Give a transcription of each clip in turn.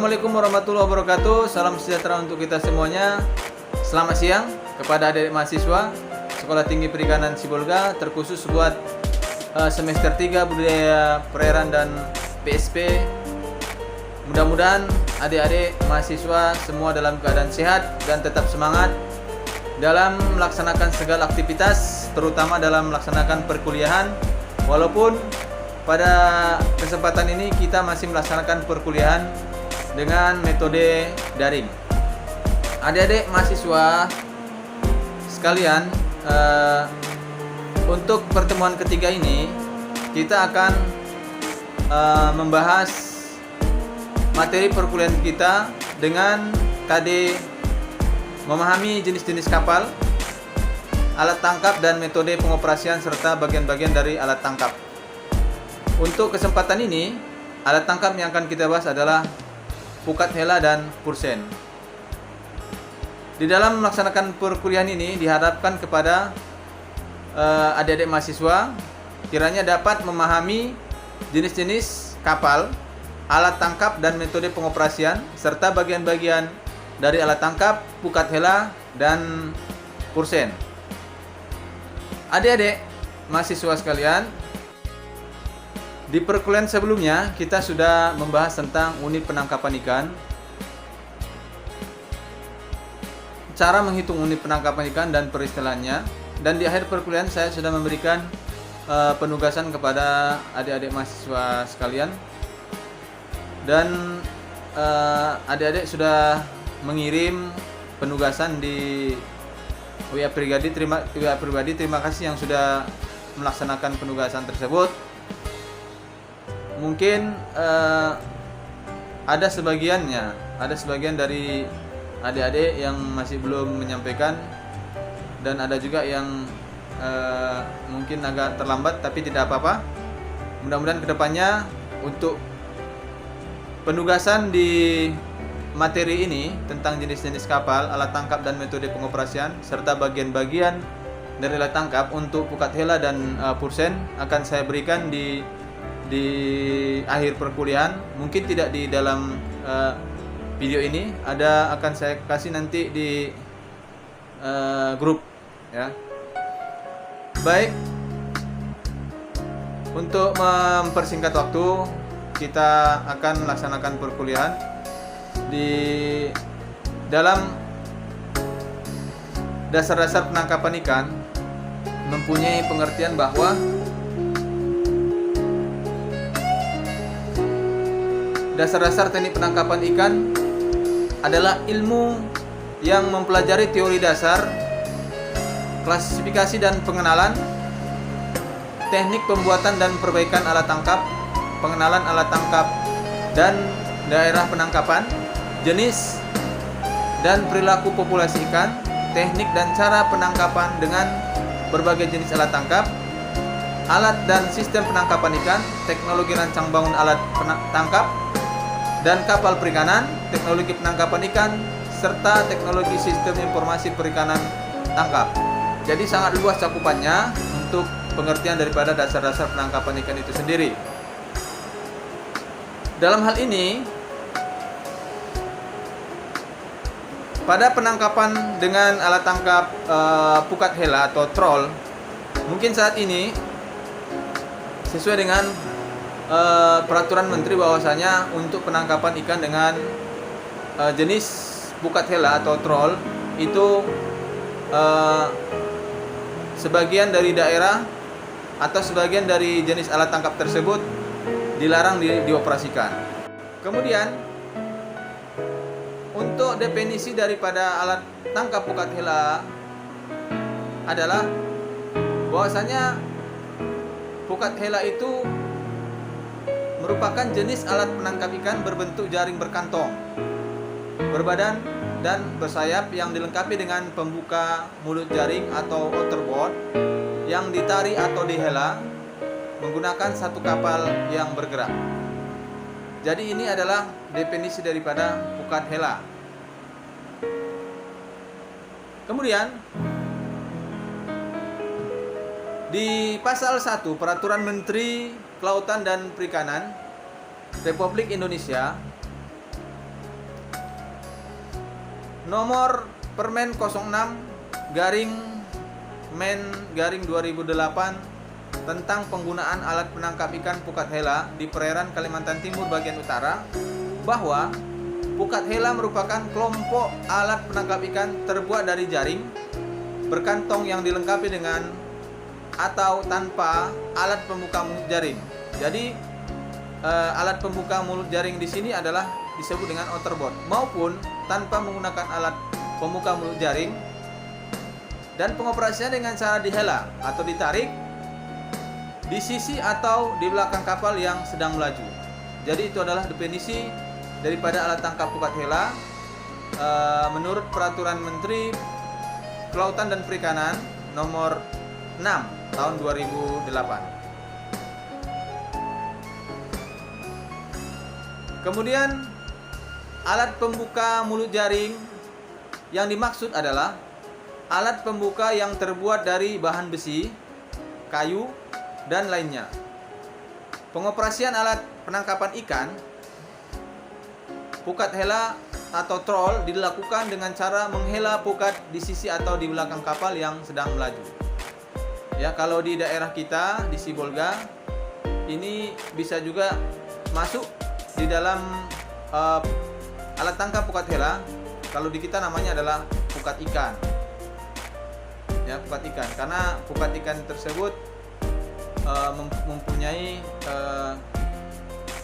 Assalamualaikum warahmatullahi wabarakatuh. Salam sejahtera untuk kita semuanya. Selamat siang kepada adik mahasiswa Sekolah Tinggi Perikanan Sibolga, terkhusus buat semester 3 Budaya Perairan dan PSP. Mudah-mudahan adik-adik mahasiswa semua dalam keadaan sehat dan tetap semangat dalam melaksanakan segala aktivitas, terutama dalam melaksanakan perkuliahan. Walaupun pada kesempatan ini kita masih melaksanakan perkuliahan dengan metode daring. Adik-adik mahasiswa sekalian, untuk pertemuan ketiga ini kita akan membahas materi perkuliahan kita dengan KD memahami jenis-jenis kapal, alat tangkap dan metode pengoperasian serta bagian-bagian dari alat tangkap. Untuk kesempatan ini, alat tangkap yang akan kita bahas adalah pukat hela dan pursen. Di dalam melaksanakan perkuliahan ini diharapkan kepada adik-adik mahasiswa kiranya dapat memahami jenis-jenis kapal, alat tangkap dan metode pengoperasian serta bagian-bagian dari alat tangkap, pukat hela dan pursen. Adik-adik mahasiswa sekalian, di perkuliahan sebelumnya kita sudah membahas tentang unit penangkapan ikan, cara menghitung unit penangkapan ikan dan peristilahannya, dan di akhir perkuliahan saya sudah memberikan penugasan kepada adik-adik mahasiswa sekalian, dan adik-adik sudah mengirim penugasan di WA pribadi. Terima kasih yang sudah melaksanakan penugasan tersebut. Mungkin ada sebagian dari adik-adik yang masih belum menyampaikan, dan ada juga yang mungkin agak terlambat, tapi tidak apa-apa. Mudah-mudahan kedepannya untuk penugasan di materi ini tentang jenis-jenis kapal, alat tangkap dan metode pengoperasian serta bagian-bagian dari alat tangkap untuk pukat hela dan pursen akan saya berikan di akhir perkuliahan. Mungkin tidak di dalam video ini, akan saya kasih nanti di grup ya. Baik, untuk mempersingkat waktu, kita akan melaksanakan perkuliahan di dalam dasar-dasar penangkapan ikan. Mempunyai pengertian bahwa dasar-dasar teknik penangkapan ikan adalah ilmu yang mempelajari teori dasar, klasifikasi dan pengenalan, teknik pembuatan dan perbaikan alat tangkap, pengenalan alat tangkap dan daerah penangkapan, jenis dan perilaku populasi ikan, teknik dan cara penangkapan dengan berbagai jenis alat tangkap, alat dan sistem penangkapan ikan, teknologi rancang bangun alat tangkap dan kapal perikanan, teknologi penangkapan ikan, serta teknologi sistem informasi perikanan tangkap. Jadi sangat luas cakupannya untuk pengertian daripada dasar-dasar penangkapan ikan itu sendiri. Dalam hal ini, pada penangkapan dengan alat tangkap pukat hela atau troll, mungkin saat ini sesuai dengan peraturan menteri bahwasanya untuk penangkapan ikan dengan jenis pukat hela atau troll itu sebagian dari daerah atau sebagian dari jenis alat tangkap tersebut dilarang dioperasikan. Kemudian untuk definisi daripada alat tangkap pukat hela adalah bahwasanya pukat hela itu merupakan jenis alat penangkap ikan berbentuk jaring berkantong, berbadan dan bersayap yang dilengkapi dengan pembuka mulut jaring atau outerboard yang ditarik atau dihela menggunakan satu kapal yang bergerak. Jadi ini adalah definisi daripada pukat hela. Kemudian di pasal 1 Peraturan Menteri Kelautan dan Perikanan Republik Indonesia Nomor Permen 06 garing Men garing 2008 tentang penggunaan alat penangkap ikan pukat hela di perairan Kalimantan Timur bagian utara, bahwa pukat hela merupakan kelompok alat penangkap ikan terbuat dari jaring berkantong yang dilengkapi dengan atau tanpa alat pembuka mulut jaring. Jadi alat pembuka mulut jaring di sini adalah disebut dengan outerboard, maupun tanpa menggunakan alat pembuka mulut jaring, dan pengoperasiannya dengan cara dihela atau ditarik di sisi atau di belakang kapal yang sedang melaju. Jadi itu adalah definisi daripada alat tangkap pukat hela menurut Peraturan Menteri Kelautan dan Perikanan nomor 6 tahun 2008. Kemudian alat pembuka mulut jaring yang dimaksud adalah alat pembuka yang terbuat dari bahan besi, kayu, dan lainnya. Pengoperasian alat penangkapan ikan pukat hela atau troll dilakukan dengan cara menghela pukat di sisi atau di belakang kapal yang sedang melaju. Ya, kalau di daerah kita di Sibolga ini bisa juga masuk di dalam alat tangkap pukat hela. Kalau di kita namanya adalah pukat ikan. Ya, pukat ikan, karena pukat ikan tersebut mempunyai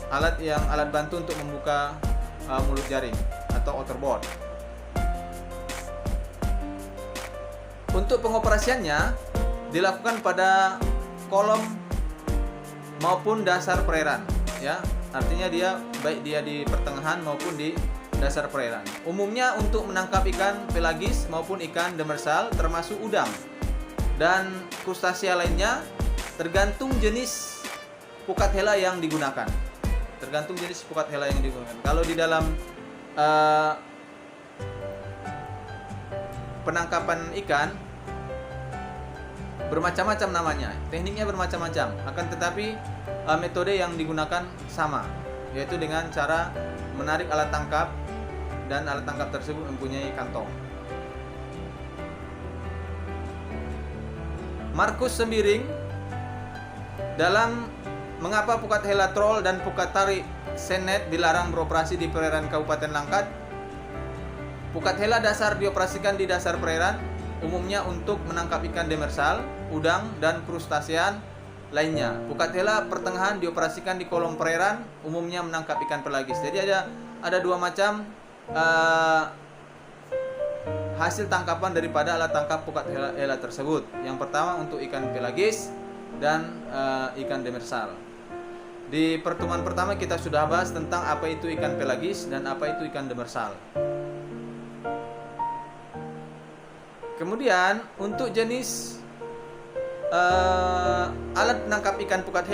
alat bantu untuk membuka mulut jaring atau outerboard. Untuk pengoperasiannya dilakukan pada kolom maupun dasar perairan, ya. Artinya dia baik dia di pertengahan maupun di dasar perairan. Umumnya untuk menangkap ikan pelagis maupun ikan demersal termasuk udang dan krustasia lainnya, tergantung jenis pukat hela yang digunakan. Kalau di dalam penangkapan ikan bermacam-macam namanya, tekniknya bermacam-macam, akan tetapi metode yang digunakan sama, yaitu dengan cara menarik alat tangkap, dan alat tangkap tersebut mempunyai kantong. Markus Sembiring dalam mengapa pukat hela troll dan pukat tarik senet dilarang beroperasi di perairan Kabupaten Langkat. Pukat hela dasar dioperasikan di dasar perairan, umumnya untuk menangkap ikan demersal, udang, dan krustasean lainnya. Pukat hela pertengahan dioperasikan di kolom perairan, umumnya menangkap ikan pelagis. Jadi ada dua macam hasil tangkapan daripada alat tangkap pukat hela tersebut. Yang pertama untuk ikan pelagis dan ikan demersal. Di pertemuan pertama kita sudah bahas tentang apa itu ikan pelagis dan apa itu ikan demersal. Kemudian untuk jenis alat penangkap ikan pukat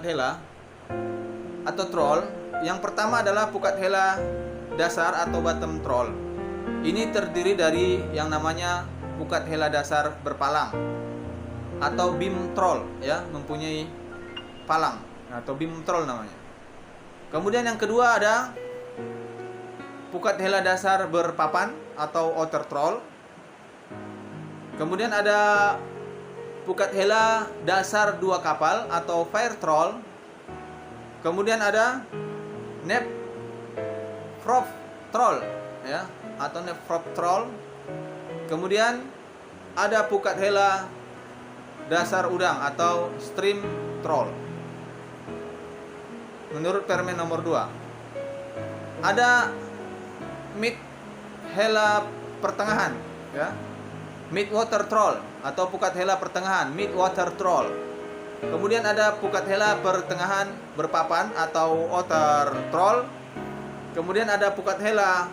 hela, atau troll, yang pertama adalah pukat hela dasar atau bottom troll. Ini terdiri dari yang namanya pukat hela dasar berpalang atau beam troll, ya, mempunyai palang atau beam troll namanya. Kemudian yang kedua ada pukat hela dasar berpapan atau outer troll. Kemudian ada pukat hela dasar dua kapal atau fire troll. Kemudian ada net prop troll, ya, atau net prop troll. Kemudian ada pukat hela dasar udang atau stream troll menurut permen nomor 2. Ada mid hela pertengahan, ya, mid water troll atau pukat hela pertengahan, mid water troll. Kemudian ada pukat hela pertengahan berpapan atau outer troll. Kemudian ada pukat hela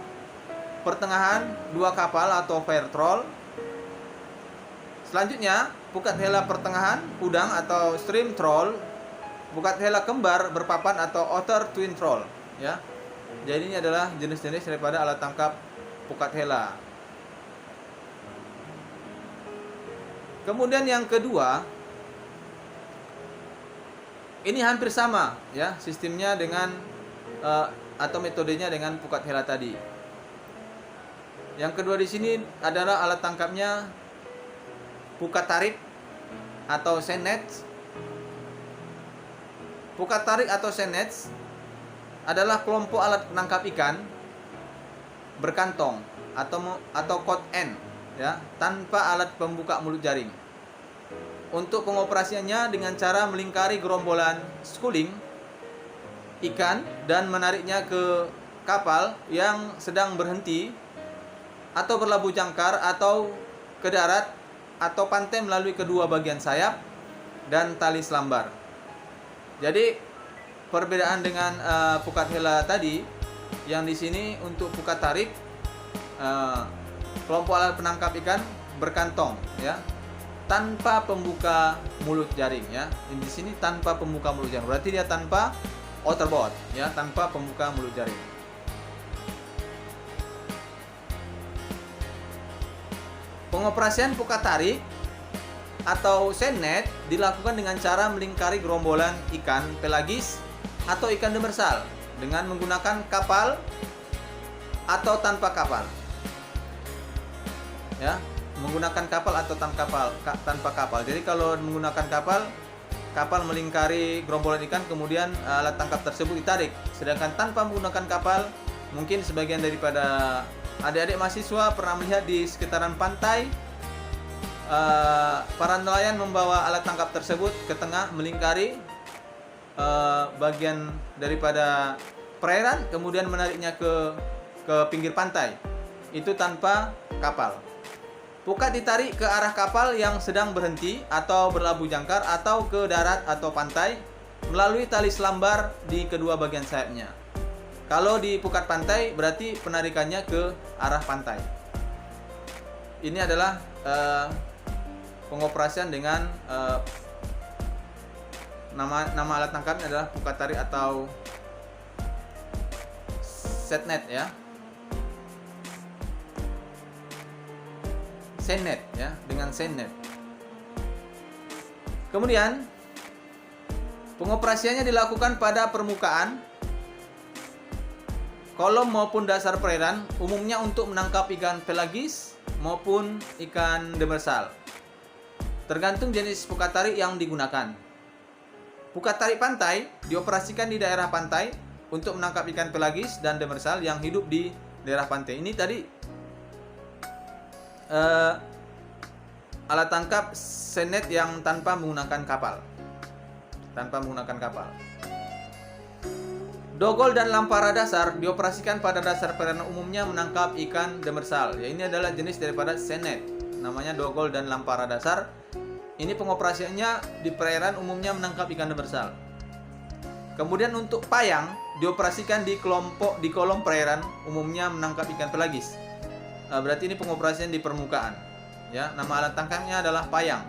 pertengahan dua kapal atau fire troll. Selanjutnya pukat hela pertengahan udang atau stream troll, pukat hela kembar berpapan atau outer twin troll, ya. Jadi ini adalah jenis-jenis daripada alat tangkap pukat hela. Kemudian yang kedua, ini hampir sama, ya, sistemnya dengan atau metodenya dengan pukat hela tadi. Yang kedua di sini adalah alat tangkapnya pukat tarik atau senet. Pukat tarik atau senet adalah kelompok alat penangkap ikan berkantong atau code N, ya, tanpa alat pembuka mulut jaring. Untuk pengoperasiannya dengan cara melingkari gerombolan schooling ikan dan menariknya ke kapal yang sedang berhenti atau berlabuh jangkar atau ke darat atau pantai melalui kedua bagian sayap dan tali selambar. Jadi perbedaan dengan pukat hela tadi, yang di sini untuk pukat tarik kelompok alat penangkap ikan berkantong, ya, tanpa pembuka mulut jaring, ya. Di sini tanpa pembuka mulut jaring, berarti dia tanpa outer board, ya, tanpa pembuka mulut jaring. Pengoperasian pukat tarik atau senet dilakukan dengan cara melingkari gerombolan ikan pelagis atau ikan demersal dengan menggunakan kapal atau tanpa kapal. Ya, menggunakan kapal atau tanpa kapal. Jadi kalau menggunakan kapal melingkari gerombolan ikan, kemudian alat tangkap tersebut ditarik. Sedangkan tanpa menggunakan kapal, mungkin sebagian daripada adik-adik mahasiswa pernah melihat di sekitaran pantai para nelayan membawa alat tangkap tersebut ke tengah melingkari bagian daripada perairan, kemudian menariknya ke pinggir pantai. Itu tanpa kapal. Pukat ditarik ke arah kapal yang sedang berhenti atau berlabuh jangkar atau ke darat atau pantai melalui tali selambar di kedua bagian sayapnya. Kalau di pukat pantai berarti penarikannya ke arah pantai. Ini adalah pengoperasian dengan nama alat tangkapnya adalah pukat tarik atau setnet, ya. Senet, ya, dengan senet. Kemudian pengoperasiannya dilakukan pada permukaan, kolom maupun dasar perairan, umumnya untuk menangkap ikan pelagis maupun ikan demersal. Tergantung jenis pukat tarik yang digunakan. Pukat tarik pantai dioperasikan di daerah pantai untuk menangkap ikan pelagis dan demersal yang hidup di daerah pantai. Ini tadi alat tangkap senet yang tanpa menggunakan kapal. Dogol dan lampara dasar dioperasikan pada dasar perairan, umumnya menangkap ikan demersal. Ya, ini adalah jenis daripada senet, namanya dogol dan lampara dasar. Ini pengoperasiannya di perairan, umumnya menangkap ikan demersal. Kemudian untuk payang dioperasikan di kolom perairan, umumnya menangkap ikan pelagis. Berarti ini pengoperasian di permukaan, ya. Nama alat tangkapnya adalah payang.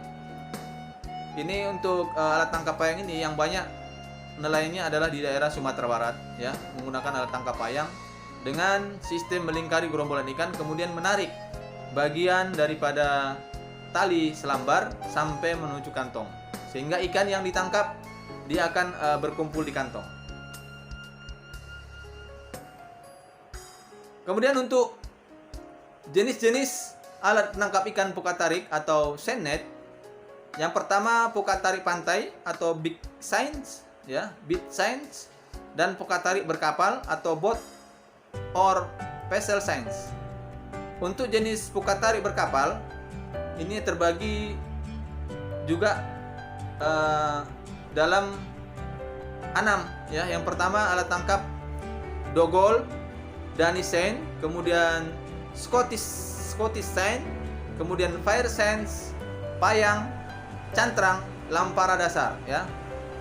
Ini untuk alat tangkap payang ini yang banyak nelayannya adalah di daerah Sumatera Barat, ya, menggunakan alat tangkap payang dengan sistem melingkari gerombolan ikan, kemudian menarik bagian daripada tali selambar sampai menuju kantong, sehingga ikan yang ditangkap dia akan berkumpul di kantong. Kemudian untuk jenis-jenis alat penangkap ikan pukat tarik atau senet, yang pertama pukat tarik pantai atau big seins, ya, big seins, dan pukat tarik berkapal atau boat or vessel seins. Untuk jenis pukat tarik berkapal ini terbagi juga dalam 6, ya. Yang pertama alat tangkap dogol, Danish seine, kemudian Scottish seine, kemudian fire seins, payang, cantrang, lampara dasar, ya.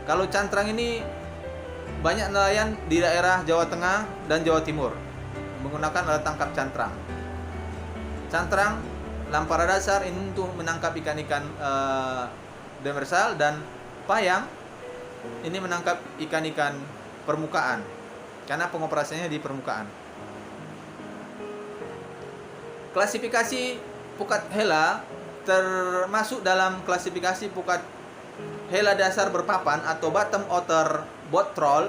Kalau cantrang ini banyak nelayan di daerah Jawa Tengah dan Jawa Timur menggunakan alat tangkap cantrang. Cantrang, lampara dasar ini untuk menangkap ikan-ikan demersal, dan payang ini menangkap ikan-ikan permukaan karena pengoperasiannya di permukaan. Klasifikasi pukat hela termasuk dalam klasifikasi pukat hela dasar berpapan atau bottom outer boat troll,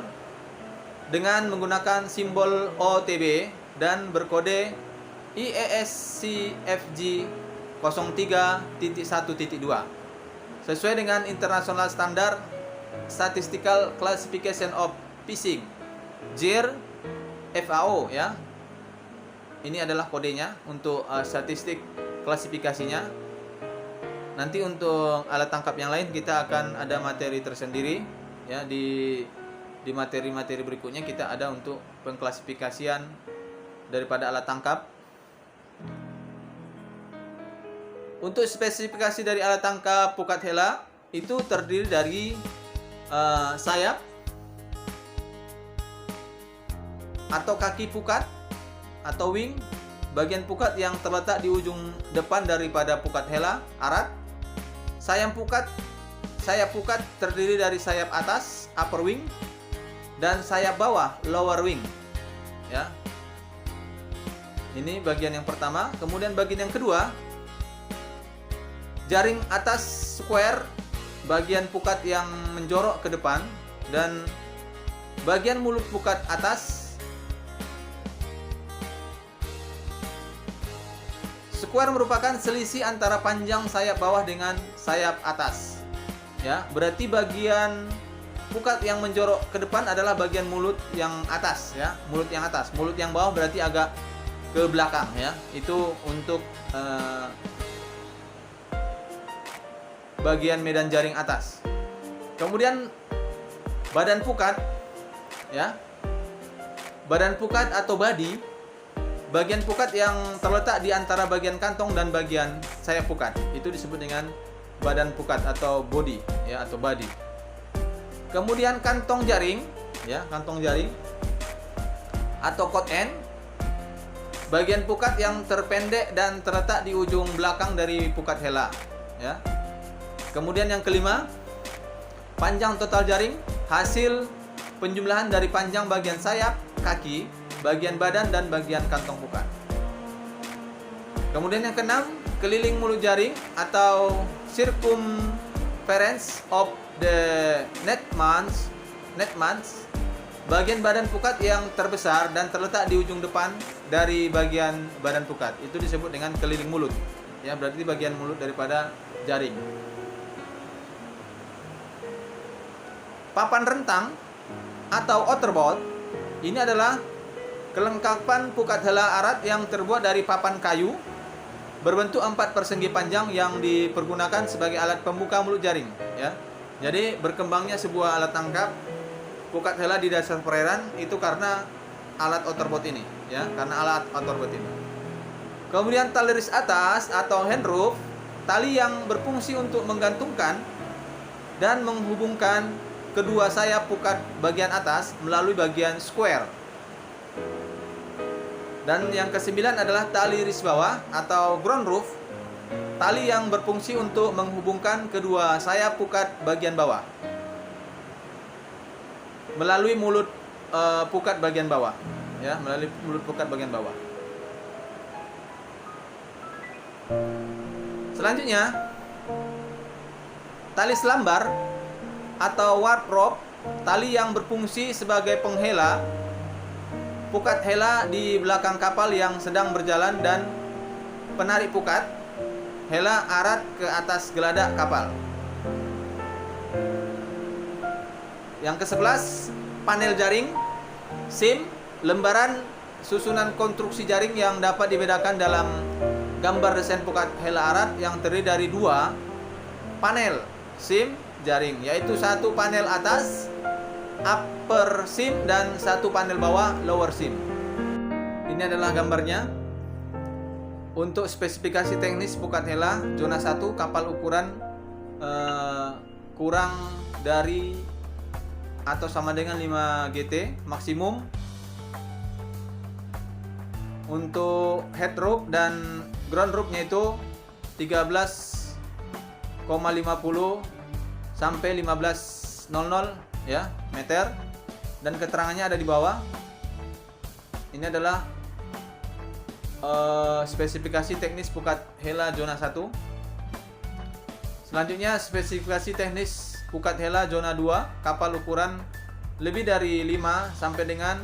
dengan menggunakan simbol OTB dan berkode IESCFG 03.1.2 sesuai dengan International Standard Statistical Classification of Fishing JIR FAO ya. Ini adalah kodenya untuk statistik klasifikasinya. Nanti untuk alat tangkap yang lain kita akan ada materi tersendiri ya, di materi-materi berikutnya kita ada untuk pengklasifikasian daripada alat tangkap. Untuk spesifikasi dari alat tangkap pukat hela itu terdiri dari sayap atau kaki pukat atau wing, bagian pukat yang terletak di ujung depan daripada pukat hela arat. Sayap pukat terdiri dari sayap atas upper wing dan sayap bawah lower wing ya. Ini bagian yang pertama. Kemudian bagian yang kedua, jaring atas square, bagian pukat yang menjorok ke depan, dan bagian mulut pukat atas. Square merupakan selisih antara panjang sayap bawah dengan sayap atas. Ya, berarti bagian pukat yang menjorok ke depan adalah bagian mulut yang atas ya, mulut yang atas. Mulut yang bawah berarti agak ke belakang ya. Itu untuk bagian medan jaring atas. Kemudian badan pukat ya. Badan pukat atau body, bagian pukat yang terletak di antara bagian kantong dan bagian sayap pukat, itu disebut dengan badan pukat atau body ya, atau body. Kemudian kantong jaring ya, kantong jaring atau cot end, bagian pukat yang terpendek dan terletak di ujung belakang dari pukat hela ya. Kemudian yang kelima, panjang total jaring, hasil penjumlahan dari panjang bagian sayap, kaki, bagian badan, dan bagian kantong pukat. Kemudian yang keenam, keliling mulut jaring atau circumference of the net mass, bagian badan pukat yang terbesar dan terletak di ujung depan dari bagian badan pukat. Itu disebut dengan keliling mulut. Ya, berarti bagian mulut daripada jaring. Papan rentang atau outerboard ini adalah kelengkapan pukat hela arat yang terbuat dari papan kayu berbentuk 4 persegi panjang yang dipergunakan sebagai alat pembuka mulut jaring ya. Jadi berkembangnya sebuah alat tangkap pukat hela di dasar perairan itu karena alat outerboard ini ya, karena alat outerboard ini. Kemudian tali ris atas atau hand rope, tali yang berfungsi untuk menggantungkan dan menghubungkan kedua sayap pukat bagian atas melalui bagian square. Dan yang kesembilan adalah tali ris bawah atau ground roof, tali yang berfungsi untuk menghubungkan kedua sayap pukat bagian bawah melalui mulut pukat bagian bawah ya, melalui mulut pukat bagian bawah. Selanjutnya, tali selambar atau warp rope, tali yang berfungsi sebagai penghela pukat hela di belakang kapal yang sedang berjalan dan penarik pukat hela arat ke atas geladak kapal. Yang ke-11, panel jaring, sim, lembaran susunan konstruksi jaring yang dapat dibedakan dalam gambar desain pukat hela arat yang terdiri dari 2 panel sim jaring, yaitu 1 panel atas upper sim dan 1 panel bawah lower sim. Ini adalah gambarnya. Untuk spesifikasi teknis pukat hela zona 1, kapal ukuran kurang dari atau sama dengan 5 GT maksimum. Untuk head rope dan ground rope-nya itu 13,50 sampai 1500 ya meter, dan keterangannya ada di bawah. Ini adalah spesifikasi teknis pukat hela zona 1. Selanjutnya spesifikasi teknis pukat hela zona 2, kapal ukuran lebih dari 5 sampai dengan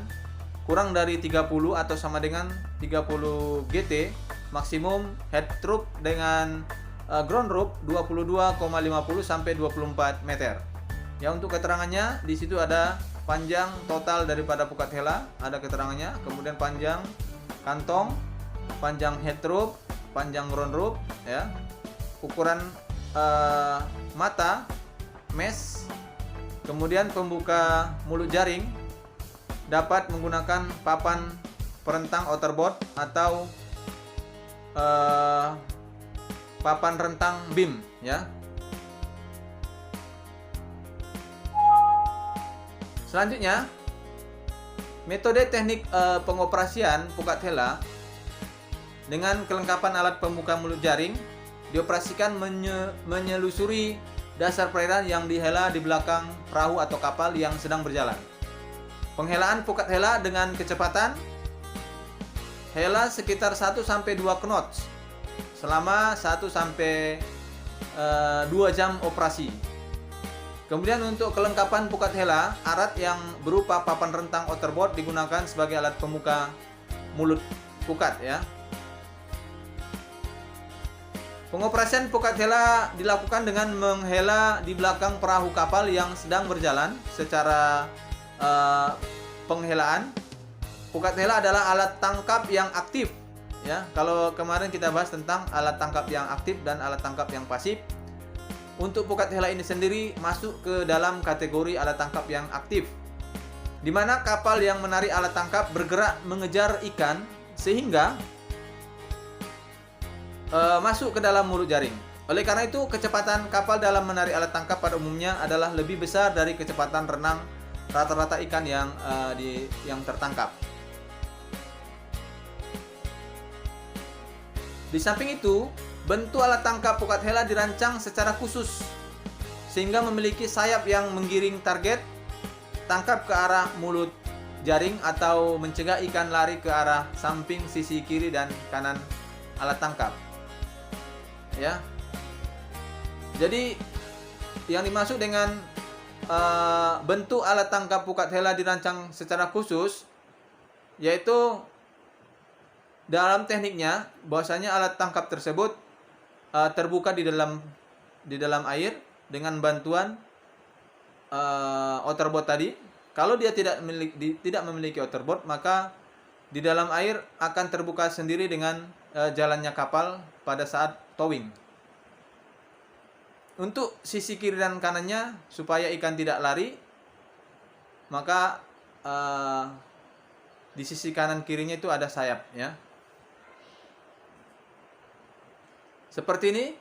kurang dari 30 atau sama dengan 30 GT, maksimum head rope dengan ground rope 22,50 sampai 24 meter. Ya, untuk keterangannya di situ ada panjang total daripada pukat hela, ada keterangannya, kemudian panjang kantong, panjang head rope, panjang ground rope, ya, ukuran mata, mesh, kemudian pembuka mulut jaring, dapat menggunakan papan perentang outerboard atau papan rentang beam, ya. Selanjutnya, metode teknik pengoperasian pukat hela dengan kelengkapan alat pembuka mulut jaring dioperasikan menyelusuri dasar perairan yang dihela di belakang perahu atau kapal yang sedang berjalan. Penghelaan pukat hela dengan kecepatan hela sekitar 1 sampai 2 knots selama 1 sampai 2 jam operasi. Kemudian untuk kelengkapan pukat hela, alat yang berupa papan rentang outerboard digunakan sebagai alat pembuka mulut pukat, ya. Pengoperasian pukat hela dilakukan dengan menghela di belakang perahu kapal yang sedang berjalan. Secara penghelaan, pukat hela adalah alat tangkap yang aktif, ya. Kalau kemarin kita bahas tentang alat tangkap yang aktif dan alat tangkap yang pasif. Untuk pukat hela ini sendiri masuk ke dalam kategori alat tangkap yang aktif, di mana kapal yang menarik alat tangkap bergerak mengejar ikan sehingga masuk ke dalam mulut jaring. Oleh karena itu, kecepatan kapal dalam menarik alat tangkap pada umumnya adalah lebih besar dari kecepatan renang rata-rata ikan yang tertangkap. Di samping itu, bentuk alat tangkap pukat hela dirancang secara khusus sehingga memiliki sayap yang menggiring target tangkap ke arah mulut jaring atau mencegah ikan lari ke arah samping, sisi kiri dan kanan alat tangkap, ya. Jadi yang dimaksud dengan bentuk alat tangkap pukat hela dirancang secara khusus yaitu dalam tekniknya bahwasanya alat tangkap tersebut terbuka di dalam air dengan bantuan outerboard tadi. Kalau dia tidak memiliki outerboard, maka di dalam air akan terbuka sendiri dengan jalannya kapal pada saat towing. Untuk sisi kiri dan kanannya supaya ikan tidak lari, maka di sisi kanan kirinya itu ada sayap, ya. Seperti ini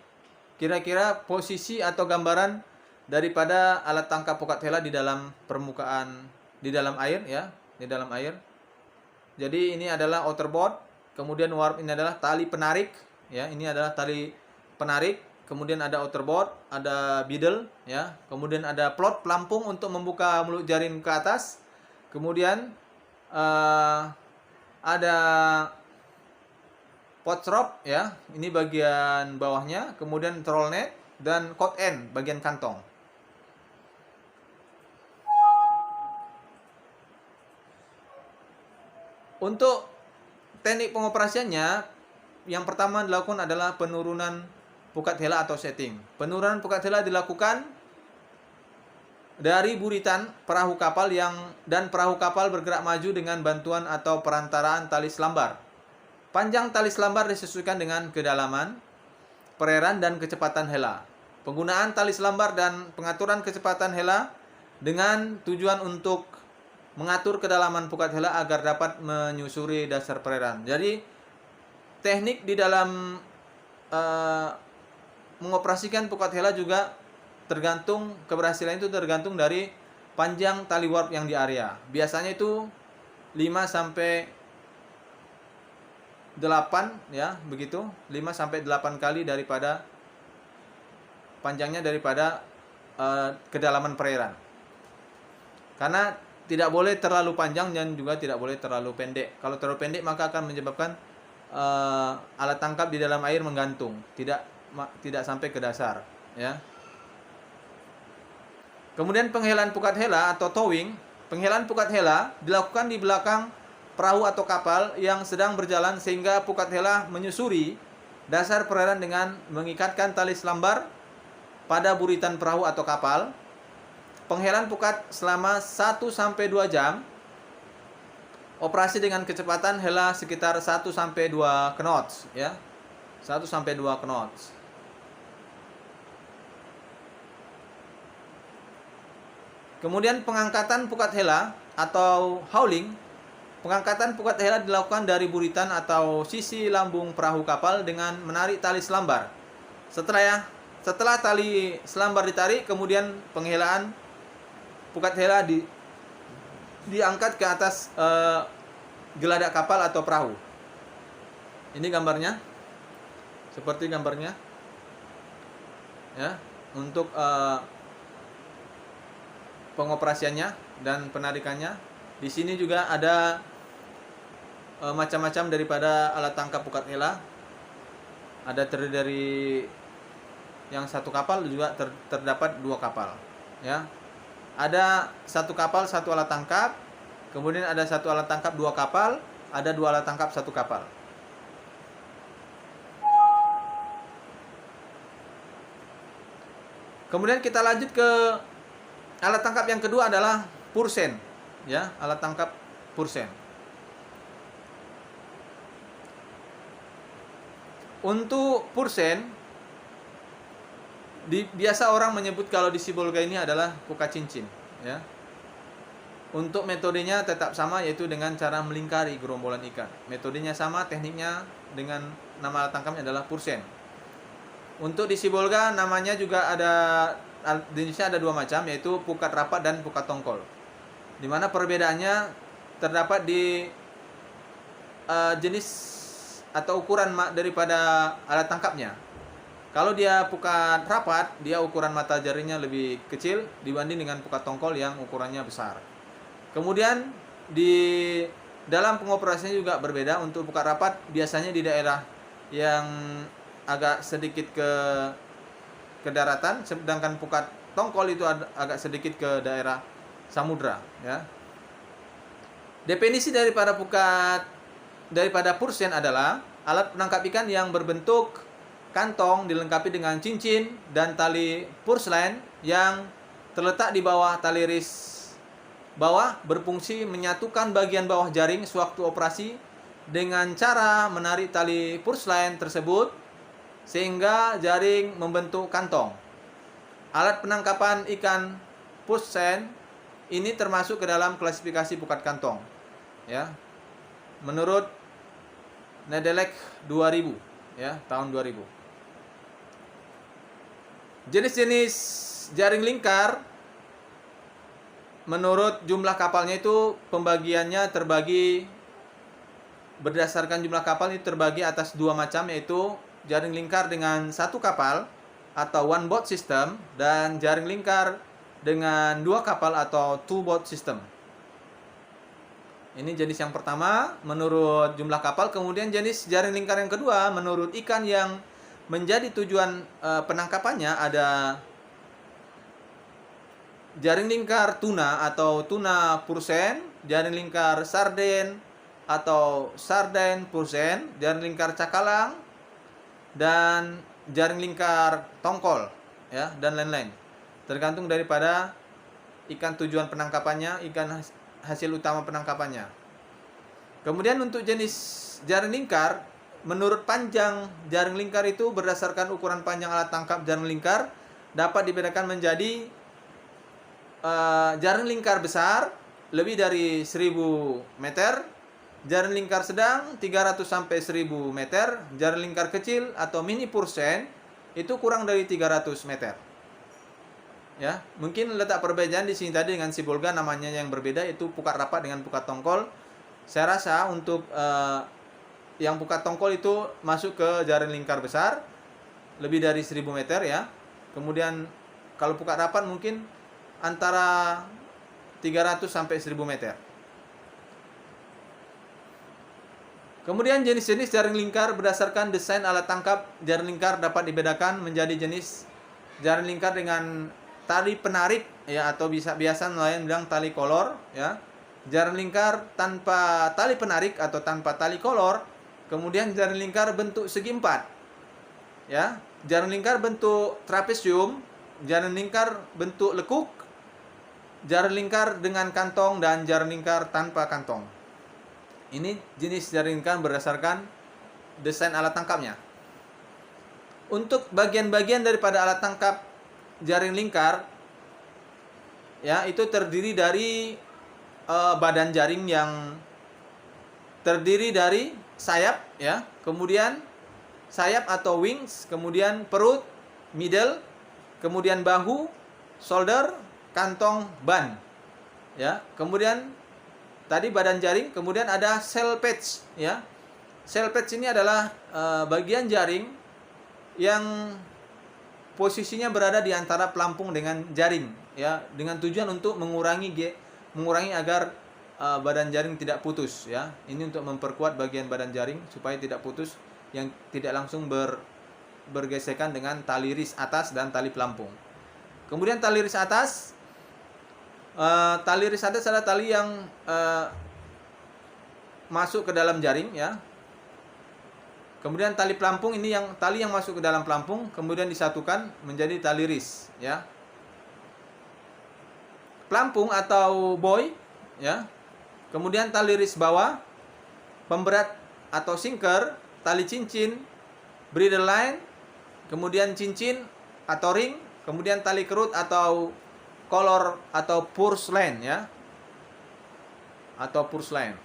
kira-kira posisi atau gambaran daripada alat tangkap pukat hela di dalam permukaan, di dalam air, ya, di dalam air. Jadi ini adalah outerboard, kemudian warp ini adalah tali penarik, ya, ini adalah tali penarik, kemudian ada outerboard, ada biddle, ya, kemudian ada plot pelampung untuk membuka mulut jaring ke atas, kemudian ada pot rope, ya, ini bagian bawahnya, kemudian troll net dan cot end bagian kantong. Untuk teknik pengoperasiannya, yang pertama dilakukan adalah penurunan pukat hela atau setting. Penurunan pukat hela dilakukan dari buritan perahu kapal dan perahu kapal bergerak maju dengan bantuan atau perantaraan tali selambar. Panjang tali selambar disesuaikan dengan kedalaman perairan dan kecepatan hela. Penggunaan tali selambar dan pengaturan kecepatan hela dengan tujuan untuk mengatur kedalaman pukat hela agar dapat menyusuri dasar perairan. Jadi teknik di dalam mengoperasikan pukat hela juga tergantung, keberhasilan itu tergantung dari panjang tali warp yang di area. Biasanya itu 5 sampai 8, ya, begitu, 5 sampai 8 kali daripada panjangnya daripada kedalaman perairan. Karena tidak boleh terlalu panjang dan juga tidak boleh terlalu pendek. Kalau terlalu pendek maka akan menyebabkan alat tangkap di dalam air menggantung, tidak sampai ke dasar, ya. Kemudian penghelaan pukat hela atau towing Penghelaan pukat hela dilakukan di belakang perahu atau kapal yang sedang berjalan sehingga pukat hela menyusuri dasar perairan dengan mengikatkan tali selambar pada buritan perahu atau kapal. Penghelaan pukat selama 1-2 jam. Operasi dengan kecepatan hela sekitar 1-2 knots ya. 1-2 knots. Kemudian pengangkatan pukat hela atau hauling. Pengangkatan pukat hela dilakukan dari buritan atau sisi lambung perahu kapal dengan menarik tali selambar. Setelah tali selambar ditarik, kemudian penghelaan pukat hela diangkat ke atas geladak kapal atau perahu. Ini gambarnya. Seperti gambarnya. Ya, untuk pengoperasiannya dan penarikannya. Di sini juga ada macam-macam daripada alat tangkap pukat hela. Ada terdiri dari yang satu kapal, juga terdapat 2 kapal. Ya, ada 1 kapal 1 alat tangkap, kemudian ada 1 alat tangkap 2 kapal, ada 2 alat tangkap 1 kapal. Kemudian kita lanjut ke alat tangkap yang kedua adalah pursen, ya, alat tangkap pursen. Untuk pursen, biasa orang menyebut kalau di Sibolga ini adalah pukat cincin, ya. Untuk metodenya tetap sama, yaitu dengan cara melingkari gerombolan ikan. Metodenya sama, tekniknya dengan nama alat tangkapnya adalah pursen. Untuk di Sibolga namanya juga ada, di Indonesia ada 2 macam, yaitu pukat rapat dan pukat tongkol. Di mana perbedaannya terdapat di jenis atau ukuran daripada alat tangkapnya. Kalau dia pukat rapat, dia ukuran mata jarinya lebih kecil dibanding dengan pukat tongkol yang ukurannya besar. Kemudian di dalam pengoperasiannya juga berbeda. Untuk pukat rapat biasanya di daerah yang agak sedikit ke daratan, sedangkan pukat tongkol itu agak sedikit ke daerah samudra, ya. Definisi daripada pursen adalah alat penangkap ikan yang berbentuk kantong dilengkapi dengan cincin dan tali purselain yang terletak di bawah tali ris bawah, berfungsi menyatukan bagian bawah jaring sewaktu operasi dengan cara menarik tali purselain tersebut sehingga jaring membentuk kantong. Alat penangkapan ikan pursen ini termasuk ke dalam klasifikasi pukat kantong, ya. Menurut Nedelec 2000, ya, tahun 2000. Jenis-jenis jaring lingkar menurut jumlah kapalnya itu pembagiannya terbagi berdasarkan jumlah kapal, itu terbagi atas 2 macam, yaitu jaring lingkar dengan 1 kapal atau one boat system dan jaring lingkar dengan 2 kapal atau 2 boat system. Ini jenis yang pertama menurut jumlah kapal. Kemudian jenis jaring lingkar yang kedua menurut ikan yang menjadi tujuan penangkapannya ada jaring lingkar tuna atau tuna pursen, jaring lingkar sarden atau sarden pursen, jaring lingkar cakalang, dan jaring lingkar tongkol, ya, dan lain-lain. Tergantung daripada ikan tujuan penangkapannya, ikan hasil utama penangkapannya. Kemudian untuk jenis jaring lingkar, menurut panjang jaring lingkar itu berdasarkan ukuran panjang alat tangkap jaring lingkar dapat dibedakan menjadi jaring lingkar besar lebih dari 1000 meter, jaring lingkar sedang 300 sampai 1000 meter, jaring lingkar kecil atau mini pursen itu kurang dari 300 meter. Ya, mungkin letak perbedaan di sini tadi dengan Sibolga namanya yang berbeda, itu pukat rapat dengan pukat tongkol. Saya rasa untuk yang pukat tongkol itu masuk ke jaring lingkar besar lebih dari 1000 meter, ya. Kemudian kalau pukat rapat mungkin antara 300 sampai 1000 meter. Kemudian jenis-jenis jaring lingkar berdasarkan desain alat tangkap jaring lingkar dapat dibedakan menjadi jenis jaring lingkar dengan tali penarik ya, atau biasa nelayan bilang tali kolor ya. Jaring lingkar tanpa tali penarik atau tanpa tali kolor. Kemudian jaring lingkar bentuk segi empat ya. Jaring lingkar bentuk trapesium, jaring lingkar bentuk lekuk, jaring lingkar dengan kantong, dan jaring lingkar tanpa kantong. Ini jenis jaring lingkar berdasarkan desain alat tangkapnya. Untuk bagian-bagian daripada alat tangkap jaring lingkar ya, itu terdiri dari badan jaring yang terdiri dari sayap ya, kemudian sayap atau wings, kemudian perut, middle, kemudian bahu, shoulder, kantong, ban ya. Kemudian tadi badan jaring, kemudian ada shell patch ya. Shell patch ini adalah bagian jaring yang posisinya berada di antara pelampung dengan jaring ya, dengan tujuan untuk mengurangi agar badan jaring tidak putus ya. Ini untuk memperkuat bagian badan jaring supaya tidak putus, yang tidak langsung bergesekan dengan tali ris atas dan tali pelampung. Kemudian tali ris atas, adalah tali yang masuk ke dalam jaring ya. Kemudian tali pelampung ini yang tali yang masuk ke dalam pelampung kemudian disatukan menjadi tali ris ya. Pelampung atau buoy ya. Kemudian tali ris bawah, pemberat atau sinker, tali cincin, bridle line, kemudian cincin atau ring, kemudian tali kerut atau collar atau purse line ya. Atau purse line.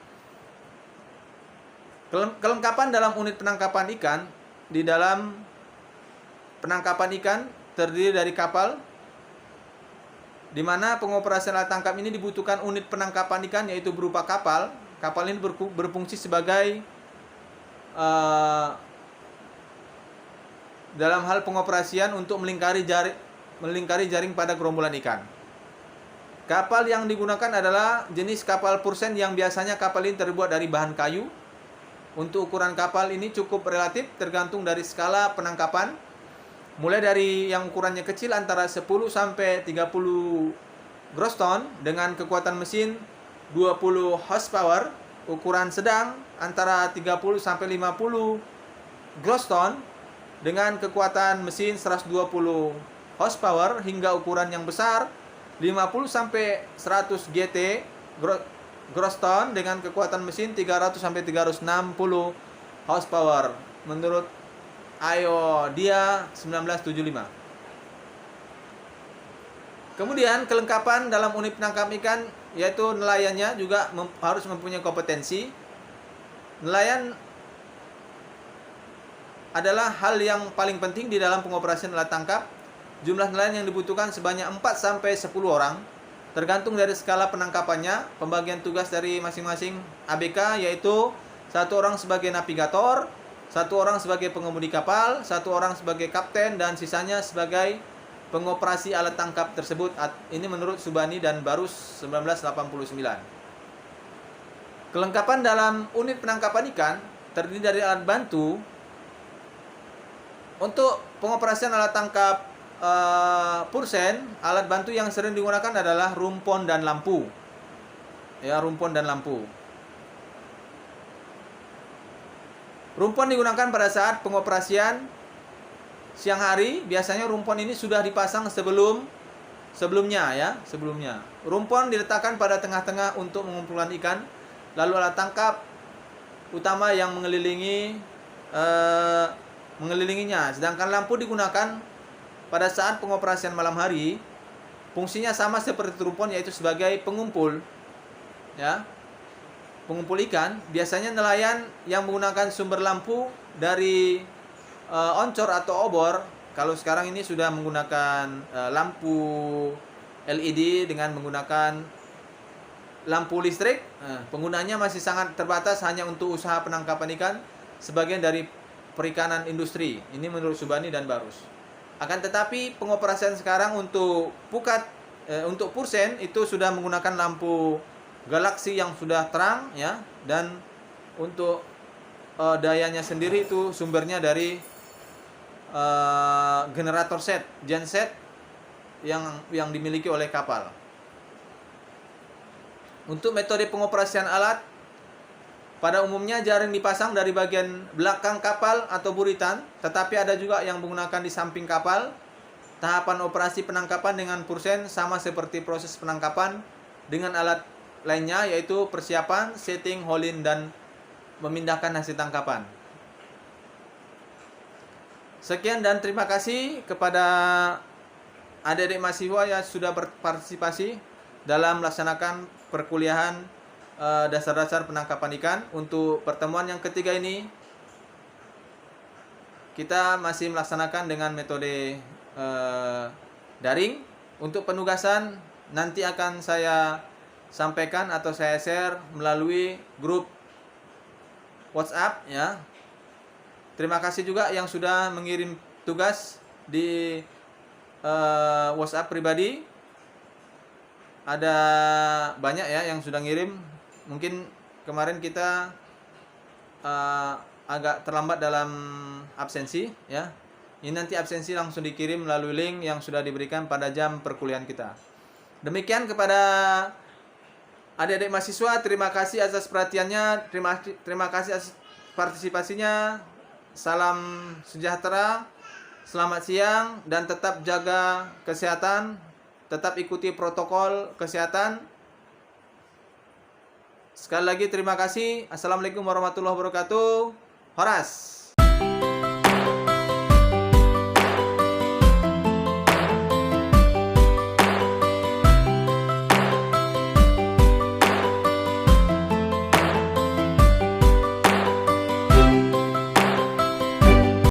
Kelengkapan dalam unit penangkapan ikan. Di dalam penangkapan ikan terdiri dari kapal, di mana pengoperasian alat tangkap ini dibutuhkan unit penangkapan ikan, yaitu berupa kapal. Kapal ini berfungsi sebagai dalam hal pengoperasian untuk melingkari jaring pada gerombolan ikan. Kapal yang digunakan adalah jenis kapal pursen, yang biasanya kapal ini terbuat dari bahan kayu. Untuk ukuran kapal ini cukup relatif tergantung dari skala penangkapan. Mulai dari yang ukurannya kecil antara 10 sampai 30 gross ton dengan kekuatan mesin 20 horsepower, ukuran sedang antara 30 sampai 50 gross ton dengan kekuatan mesin 120 horsepower, hingga ukuran yang besar 50 sampai 100 GT gross ton dengan kekuatan mesin 300 sampai 360 horsepower menurut IODIA 1975. Kemudian kelengkapan dalam unit penangkap ikan, yaitu nelayannya juga harus mempunyai kompetensi. Nelayan adalah hal yang paling penting di dalam pengoperasian alat tangkap. Jumlah nelayan yang dibutuhkan sebanyak 4 sampai 10 orang. Tergantung dari skala penangkapannya. Pembagian tugas dari masing-masing ABK yaitu 1 orang sebagai navigator, 1 orang sebagai pengemudi kapal, 1 orang sebagai kapten, dan sisanya sebagai pengoperasi alat tangkap tersebut. Ini menurut Subani dan Barus 1989. Kelengkapan dalam unit penangkapan ikan terdiri dari alat bantu. Untuk pengoperasian alat tangkap pursen, alat bantu yang sering digunakan adalah rumpon dan lampu. Ya, rumpon dan lampu. Rumpon digunakan pada saat pengoperasian siang hari. Biasanya rumpon ini sudah dipasang sebelumnya. Rumpon diletakkan pada tengah-tengah untuk mengumpulkan ikan. Lalu alat tangkap utama yang mengelilinginya. Sedangkan lampu digunakan pada saat pengoperasian malam hari. Fungsinya sama seperti rumpon, yaitu sebagai pengumpul. Ya. Pengumpul ikan. Biasanya nelayan yang menggunakan sumber lampu dari oncor atau obor. Kalau sekarang ini sudah menggunakan lampu LED dengan menggunakan lampu listrik. Penggunanya masih sangat terbatas, hanya untuk usaha penangkapan ikan, sebagian dari perikanan industri. Ini menurut Subani dan Barus. Akan tetapi pengoperasian sekarang untuk untuk pursen itu sudah menggunakan lampu galaksi yang sudah terang ya, dan untuk dayanya sendiri itu sumbernya dari generator genset yang dimiliki oleh kapal. Untuk metode pengoperasian alat, pada umumnya jaring dipasang dari bagian belakang kapal atau buritan, tetapi ada juga yang menggunakan di samping kapal. Tahapan operasi penangkapan dengan pursen sama seperti proses penangkapan dengan alat lainnya, yaitu persiapan, setting, hauling, dan memindahkan hasil tangkapan. Sekian dan terima kasih kepada adik-adik mahasiswa yang sudah berpartisipasi dalam melaksanakan perkuliahan dasar-dasar penangkapan ikan. Untuk pertemuan yang ketiga ini kita masih melaksanakan dengan metode daring. Untuk penugasan nanti akan saya sampaikan atau saya share melalui grup WhatsApp ya. Terima kasih juga yang sudah mengirim tugas di WhatsApp pribadi. Ada banyak ya yang sudah ngirim. Mungkin kemarin kita agak terlambat dalam absensi ya. Ini nanti absensi langsung dikirim melalui link yang sudah diberikan pada jam perkuliahan kita. Demikian kepada adik-adik mahasiswa, terima kasih atas perhatiannya, terima kasih atas partisipasinya. Salam sejahtera, selamat siang, dan tetap jaga kesehatan. Tetap ikuti protokol kesehatan. Sekali lagi terima kasih. Assalamualaikum warahmatullahi wabarakatuh. Horas.